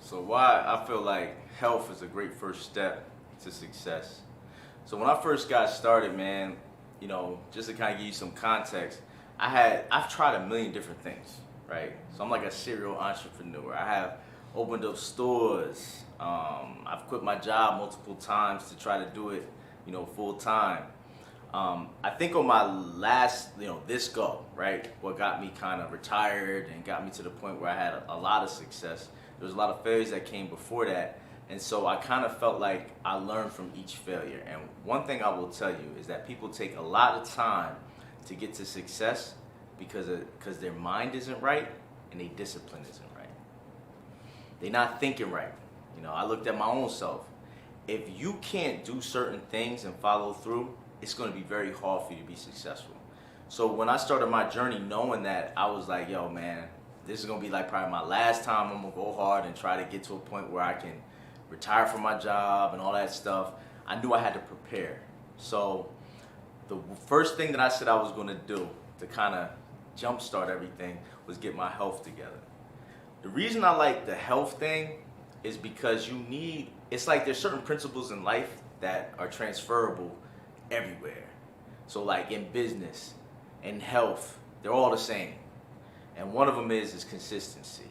So why I feel like health is a great first step to success. So when I first got started, man, just to kind of give you some context, I've tried a million different things, right? So I'm like a serial entrepreneur. I have opened up stores. I've quit my job multiple times to try to do it, full time. I think on my last, this go, right, what got me kind of retired and got me to the point where I had a lot of success. There was a lot of failures that came before that. And so I kind of felt like I learned from each failure. And one thing I will tell you is that people take a lot of time to get to success because their mind isn't right and their discipline isn't right. They're not thinking right. I looked at my own self. If you can't do certain things and follow through, it's going to be very hard for you to be successful. So when I started my journey knowing that, I was like, yo, man, this is going to be like probably my last time. I'm going to go hard and try to get to a point where I can retire from my job and all that stuff. I knew I had to prepare. So the first thing that I said I was going to do to kind of jumpstart everything was get my health together. The reason I like the health thing is because it's like there's certain principles in life that are transferable everywhere. So like in business and health, they're all the same. And one of them is consistency.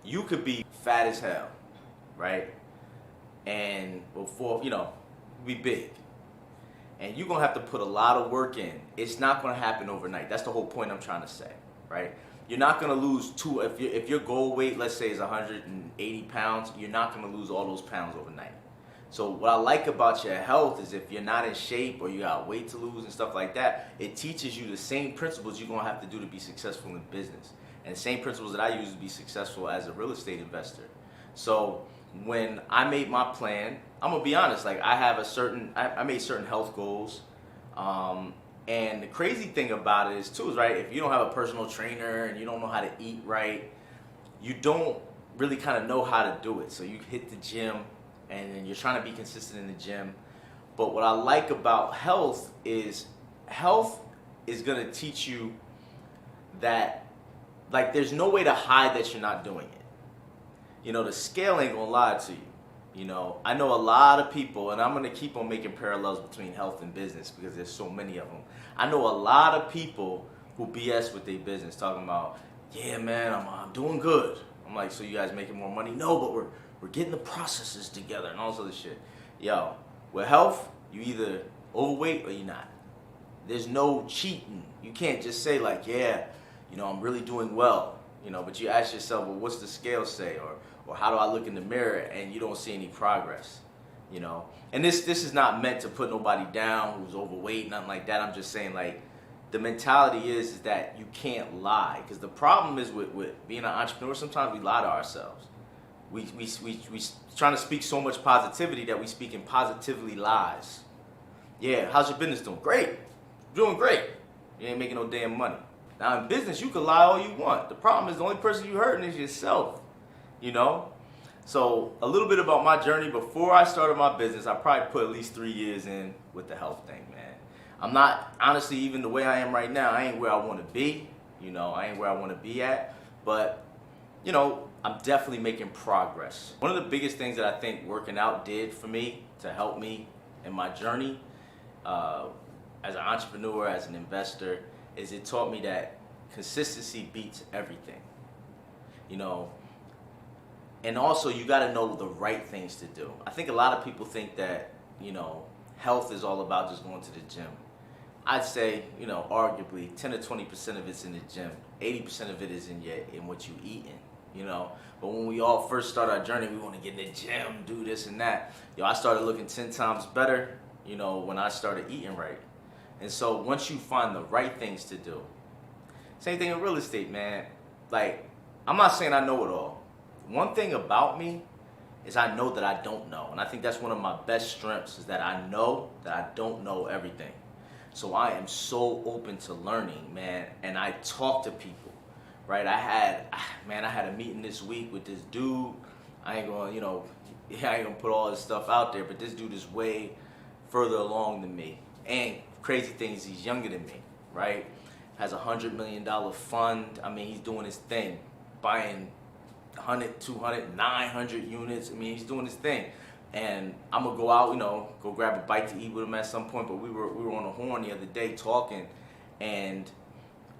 You could be fat as hell, right? And before, be big. And you're going to have to put a lot of work in. It's not going to happen overnight. That's the whole point I'm trying to say, right? You're not going to lose if your goal weight, let's say, is 180 pounds, you're not going to lose all those pounds overnight. So what I like about your health is if you're not in shape or you got weight to lose and stuff like that, it teaches you the same principles you're going to have to do to be successful in business. And the same principles that I use to be successful as a real estate investor. So when I made my plan, I'm going to be honest, like I made certain health goals. And the crazy thing about it is right, if you don't have a personal trainer and you don't know how to eat right, you don't really kind of know how to do it. So you hit the gym and then you're trying to be consistent in the gym. But what I like about health is going to teach you that, like, there's no way to hide that you're not doing it. The scale ain't gonna lie to you. I know a lot of people, and I'm gonna keep on making parallels between health and business because there's so many of them. I know a lot of people who BS with their business, talking about, yeah, man, I'm doing good. I'm like, so you guys making more money? No, but we're getting the processes together and all this other shit. Yo, with health, you either overweight or you're not. There's no cheating. You can't just say like, yeah, I'm really doing well. But you ask yourself, well, what's the scale say? Or how do I look in the mirror and you don't see any progress? And this is not meant to put nobody down who's overweight, nothing like that. I'm just saying, like, the mentality is that you can't lie. Because the problem is with being an entrepreneur, sometimes we lie to ourselves. We trying to speak so much positivity that we speak in positively lies. Yeah, how's your business doing? Great. Doing great. You ain't making no damn money. Now in business, you can lie all you want. The problem is the only person you hurting is yourself. So a little bit about my journey. Before I started my business, I probably put at least 3 years in with the health thing, man. I'm not, honestly, even the way I am right now, I ain't where I want to be. I ain't where I want to be at. But, I'm definitely making progress. One of the biggest things that I think working out did for me to help me in my journey as an entrepreneur, as an investor, is it taught me that consistency beats everything. And also you got to know the right things to do. I think a lot of people think that, health is all about just going to the gym. I'd say, arguably 10 to 20% of it's in the gym. 80% of it is in what you eating, But when we all first start our journey, we want to get in the gym, do this and that. I started looking 10 times better, when I started eating right. And so once you find the right things to do, same thing in real estate, man. Like, I'm not saying I know it all. One thing about me is I know that I don't know. And I think that's one of my best strengths, is that I know that I don't know everything. So I am so open to learning, man. And I talk to people, right? I had a meeting this week with this dude. I ain't gonna put all this stuff out there, but this dude is way further along than me. And crazy thing is he's younger than me, right? Has $100 million fund. I mean, he's doing his thing, buying 100, 200, 900 units. I mean, he's doing his thing. And I'm gonna go out, go grab a bite to eat with him at some point. But we were on the horn the other day talking, and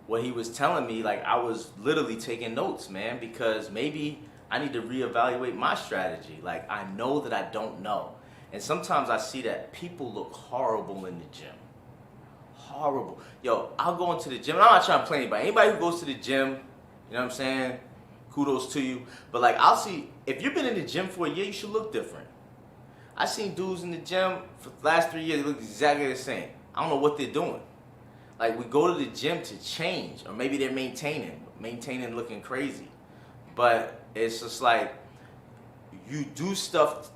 what he was telling me, like, I was literally taking notes, man, because maybe I need to reevaluate my strategy. Like, I know that I don't know. And sometimes I see that people look horrible in the gym. Horrible. Yo, I'll go into the gym, and I'm not trying to play anybody. Anybody who goes to the gym, you know what I'm saying? Kudos to you. But like, I'll see, if you've been in the gym for a year, you should look different. I seen dudes in the gym for the last 3 years, they look exactly the same. I don't know what they're doing. Like, we go to the gym to change, or maybe they're maintaining looking crazy. But it's just like, you do stuff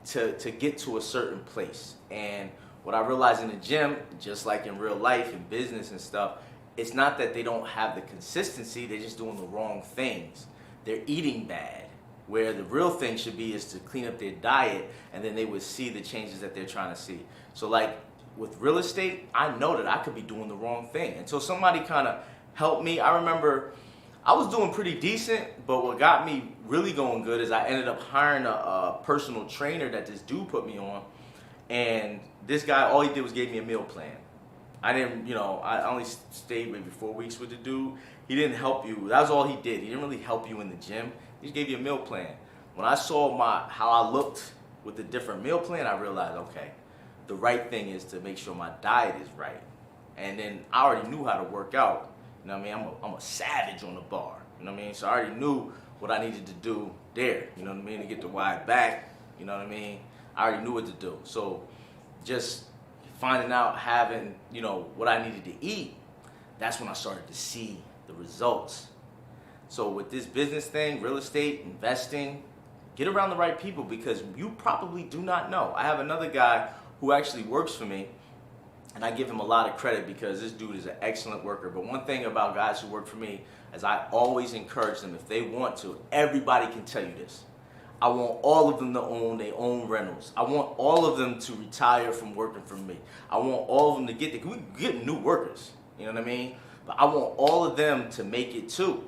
to get to a certain place. And what I realize in the gym, just like in real life and business and stuff, it's not that they don't have the consistency, they're just doing the wrong things. They're eating bad. Where the real thing should be is to clean up their diet, and then they would see the changes that they're trying to see. So like with real estate, I know that I could be doing the wrong thing. Until somebody kind of helped me. I remember I was doing pretty decent, but what got me really going good is I ended up hiring a personal trainer that this dude put me on. And this guy, all he did was gave me a meal plan. I didn't, I only stayed maybe 4 weeks with the dude. He didn't help you. That was all he did. He didn't really help you in the gym. He just gave you a meal plan. When I saw how I looked with the different meal plan, I realized, okay, the right thing is to make sure my diet is right. And then I already knew how to work out. You know what I mean? I'm a savage on the bar. You know what I mean? So I already knew what I needed to do there. You know what I mean? To get the wide back. You know what I mean? I already knew what to do. So just finding out, having, what I needed to eat, that's when I started to see the results. So with this business thing, real estate, investing, get around the right people, because you probably do not know. I have another guy who actually works for me, and I give him a lot of credit because this dude is an excellent worker. But one thing about guys who work for me is I always encourage them, if they want to, everybody can tell you this. I want all of them to own their own rentals. I want all of them to retire from working for me. I want all of them to we get new workers, you know what I mean? But I want all of them to make it too.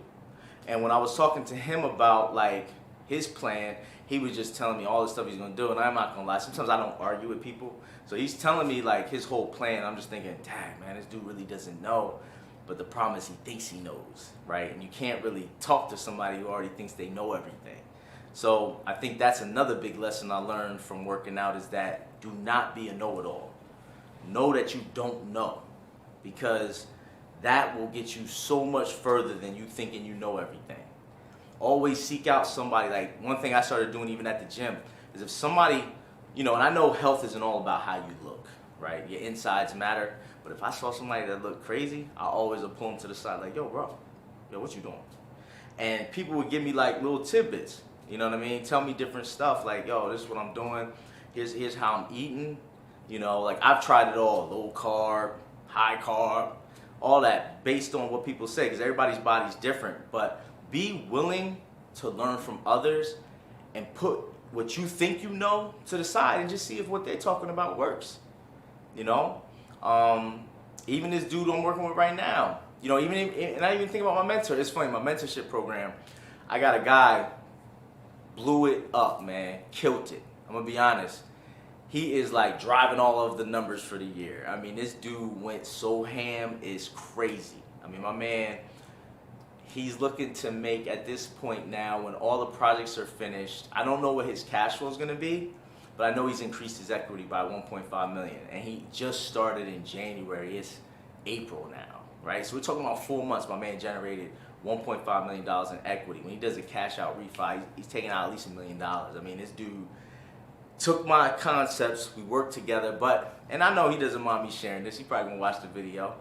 And when I was talking to him about like his plan, he was just telling me all the stuff he's gonna do, and I'm not gonna lie, sometimes I don't argue with people. So he's telling me like his whole plan, I'm just thinking, dang man, this dude really doesn't know. But the problem is he thinks he knows, right? And you can't really talk to somebody who already thinks they know everything. So I think that's another big lesson I learned from working out, is that do not be a know-it-all. Know that you don't know, because that will get you so much further than you thinking you know everything. Always seek out somebody. Like, one thing I started doing even at the gym is if somebody, and I know health isn't all about how you look, right? Your insides matter. But if I saw somebody that looked crazy, I always would pull them to the side like, yo, bro, what you doing? And people would give me like little tidbits, you know what I mean? Tell me different stuff like, yo, this is what I'm doing. Here's how I'm eating. Like I've tried it all, low carb, high carb, all that based on what people say, because everybody's body's different. But be willing to learn from others and put what you think you know to the side and just see if what they're talking about works. Even this dude I'm working with right now, and I even think about my mentor. It's funny, my mentorship program, I got a guy, blew it up, man, killed it. I'm gonna be honest. He is like driving all of the numbers for the year. I mean, this dude went so ham, it's crazy. I mean, my man, he's looking to make, at this point now, when all the projects are finished, I don't know what his cash flow is gonna be, but I know he's increased his equity by 1.5 million. And he just started in January. It's April now, right? So we're talking about 4 months. My man generated $1.5 million in equity. When he does a cash out refi, he's taking out at least $1 million. I mean, this dude took my concepts, we worked together, and I know he doesn't mind me sharing this. He probably gonna watch the video.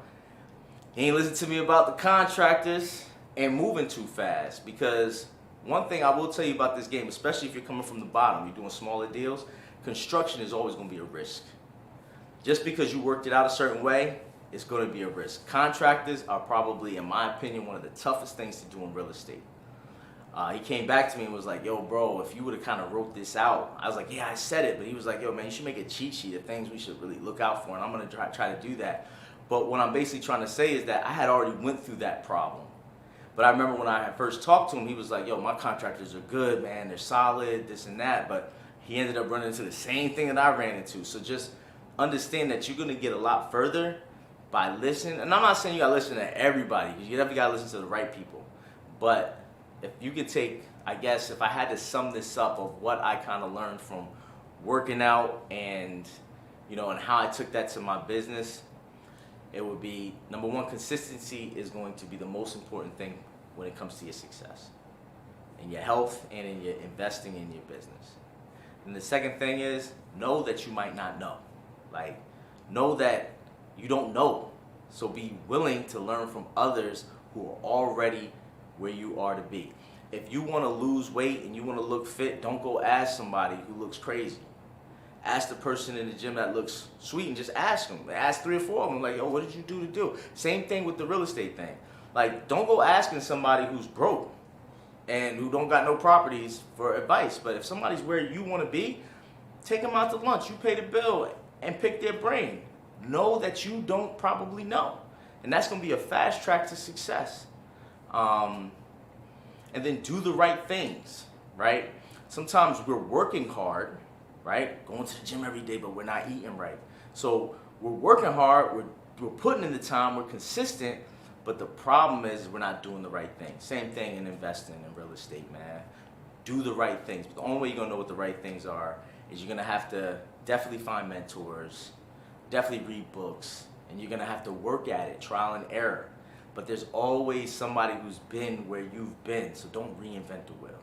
He ain't listened to me about the contractors and moving too fast, because one thing I will tell you about this game, especially if you're coming from the bottom, you're doing smaller deals, construction is always gonna be a risk. Just because you worked it out a certain way, it's gonna be a risk. Contractors are probably, in my opinion, one of the toughest things to do in real estate. He came back to me and was like, yo, bro, if you would have kind of wrote this out. I was like, yeah, I said it. But he was like, yo, man, you should make a cheat sheet of things we should really look out for. And I'm going to try to do that. But what I'm basically trying to say is that I had already went through that problem. But I remember when I had first talked to him, he was like, yo, my contractors are good, man. They're solid, this and that. But he ended up running into the same thing that I ran into. So just understand that you're going to get a lot further by listening. And I'm not saying you got to listen to everybody, because you definitely got to listen to the right people. But if you could take, I guess, if I had to sum this up of what I kind of learned from working out and, you know, and how I took that to my business, it would be, number one, consistency is going to be the most important thing when it comes to your success, in your health and in your investing in your business. And the second thing is, know that you might not know. Like, know that you don't know. So be willing to learn from others who are already where you are to be. If you want to lose weight and you want to look fit, don't go ask somebody who looks crazy. Ask the person in the gym that looks sweet and just ask them. Ask 3 or 4 of them, like, yo, what did you do to do? Same thing with the real estate thing. Like, don't go asking somebody who's broke and who don't got no properties for advice. But if somebody's where you want to be, take them out to lunch. You pay the bill and pick their brain. Know that you don't probably know. And that's going to be a fast track to success. And then do the right things, right? Sometimes we're working hard, right? Going to the gym every day, but we're not eating right. So we're working hard, we're putting in the time, we're consistent, but the problem is we're not doing the right thing. Same thing in investing in real estate, man. Do the right things. But the only way you're gonna know what the right things are is you're gonna have to definitely find mentors, definitely read books, and you're gonna have to work at it, trial and error. But there's always somebody who's been where you've been, so don't reinvent the wheel.